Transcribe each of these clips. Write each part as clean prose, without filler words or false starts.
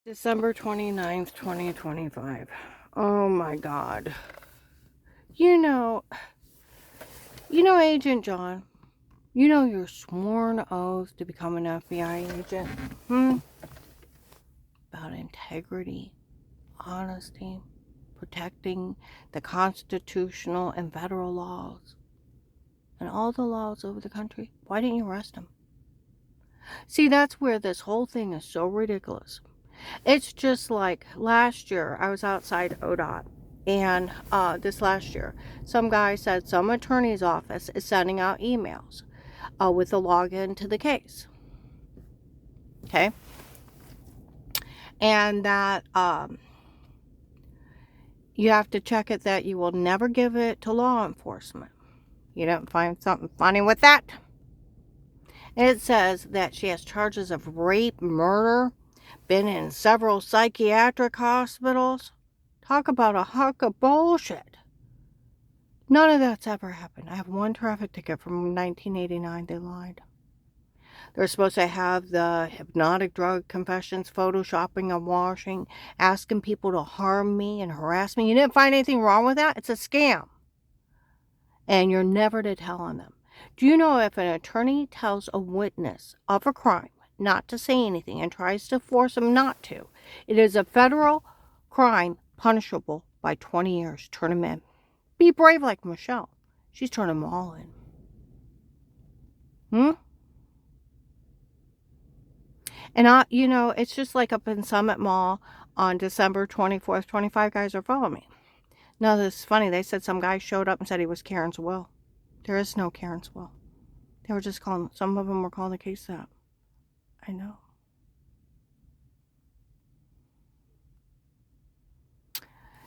December 29th, 2025. Oh my God. You know, Agent John, your sworn oath to become an FBI agent? Hmm? About integrity, honesty, protecting the constitutional and federal laws, and all the laws over the country. Why didn't you arrest him? See, that's where this whole thing is so ridiculous. It's just like last year, I was outside ODOT, and this last year, some guy said some attorney's office is sending out emails with the login to the case. Okay, and that you have to check it that you will never give it to law enforcement. You don't find something funny with that? It says that she has charges of rape, murder, been in several psychiatric hospitals. Talk about a hunk of bullshit. None of that's ever happened. I have one traffic ticket from 1989. They lied. They're supposed to have the hypnotic drug confessions, photoshopping and washing, asking people to harm me and harass me. You didn't find anything wrong with that? It's a scam. And you're never to tell on them. Do you know if an attorney tells a witness of a crime not to say anything and tries to force them not to, it is a federal crime punishable by 20 years. Turn them in. Be brave like Michelle. She's turned them all in. And it's just like up in Summit Mall on December 24th, 25 guys are following me. Now, this is funny. They said some guy showed up and said he was Karen's Will. There is no Karen's Will. They were just calling, some of them were calling the case that. I know.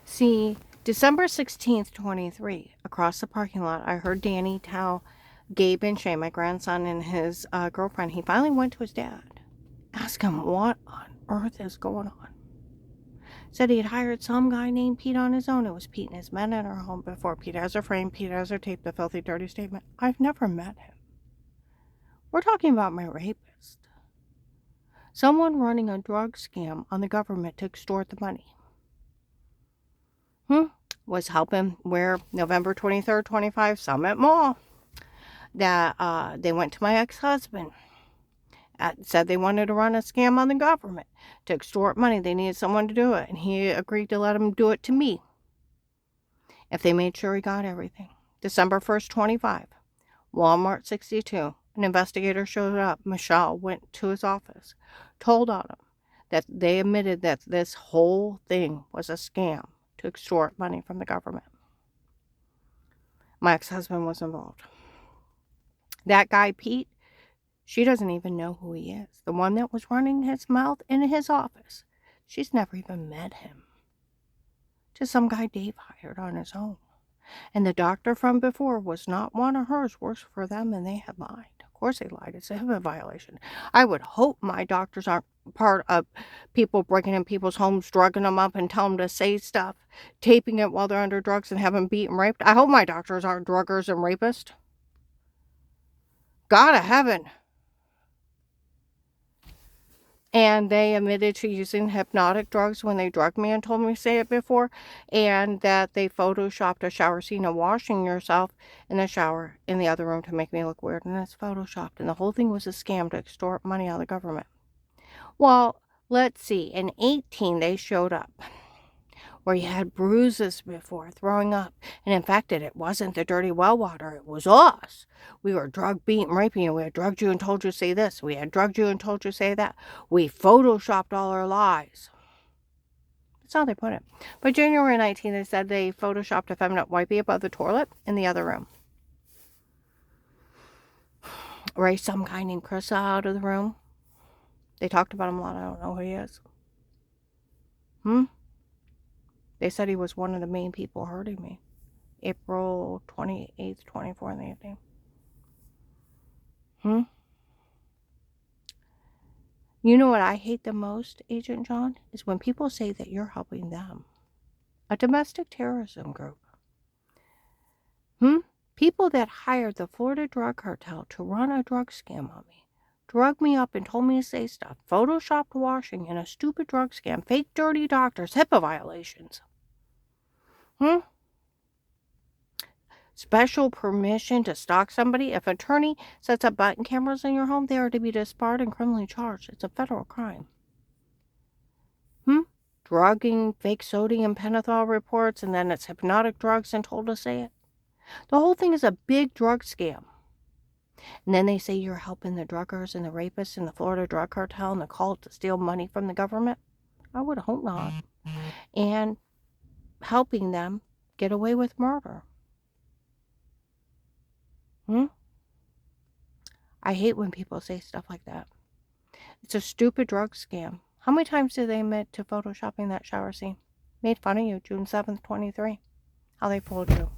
See, December 16th, 23, across the parking lot, I heard Danny tell Gabe and Shay, my grandson and his girlfriend, he finally went to his dad. Ask him what on earth is going on. Said he had hired some guy named Pete on his own. It was Pete and his men in our home before. Pete has her frame. Pete has her tape. The filthy, dirty statement. I've never met him. We're talking about my rapist. Someone running a drug scam on the government to extort the money. Was helping where November 23rd, 25, Summit Mall. That they went to my ex-husband. Said they wanted to run a scam on the government to extort money. They needed someone to do it. And he agreed to let them do it to me if they made sure he got everything. December 1st, 25, Walmart 62. An investigator showed up. Michelle went to his office, told on him that they admitted that this whole thing was a scam to extort money from the government. My ex-husband was involved. That guy, Pete, she doesn't even know who he is. The one that was running his mouth in his office. She's never even met him. Just some guy Dave hired on his own. And the doctor from before was not one of hers. Worse for them, and they had lied. Of course they lied. It's a HIPAA violation. I would hope my doctors aren't part of people breaking in people's homes, drugging them up and telling them to say stuff, taping it while they're under drugs and having beat and raped. I hope my doctors aren't druggers and rapists. God of heaven. And they admitted to using hypnotic drugs when they drugged me and told me to say it before, and that they photoshopped a shower scene of washing yourself in the shower in the other room to make me look weird, and it's photoshopped, and the whole thing was a scam to extort money out of the government. Well, let's see, in 18 they showed up where you had bruises before, throwing up, and in fact it wasn't the dirty well water, it was us. We were drugged, beaten, raping you. We had drugged you and told you to say this. We had drugged you and told you to say that. We photoshopped all our lies. That's how they put it. By January 19th, they said they photoshopped a feminine wipey above the toilet in the other room. Raised some guy named Chris out of the room. They talked about him a lot. I don't know who he is. They said he was one of the main people hurting me. April 28th, 24 in the evening. You know what I hate the most, Agent John? Is when people say that you're helping them. A domestic terrorism group. People that hired the Florida drug cartel to run a drug scam on me drugged me up and told me to say stuff, photoshopped washing in a stupid drug scam, fake dirty doctors, HIPAA violations. Special permission to stalk somebody. If an attorney sets up button cameras in your home, they are to be disbarred and criminally charged. It's a federal crime. Drugging, fake sodium pentothal reports, and then it's hypnotic drugs and told to say it. The whole thing is a big drug scam. And then they say you're helping the druggers and the rapists in the Florida drug cartel and the cult to steal money from the government. I would hope not. And helping them get away with murder. I hate when people say stuff like that. It's a stupid drug scam. How many times did they admit to photoshopping that shower scene? Made fun of you, June 7th, 23. How they fooled you.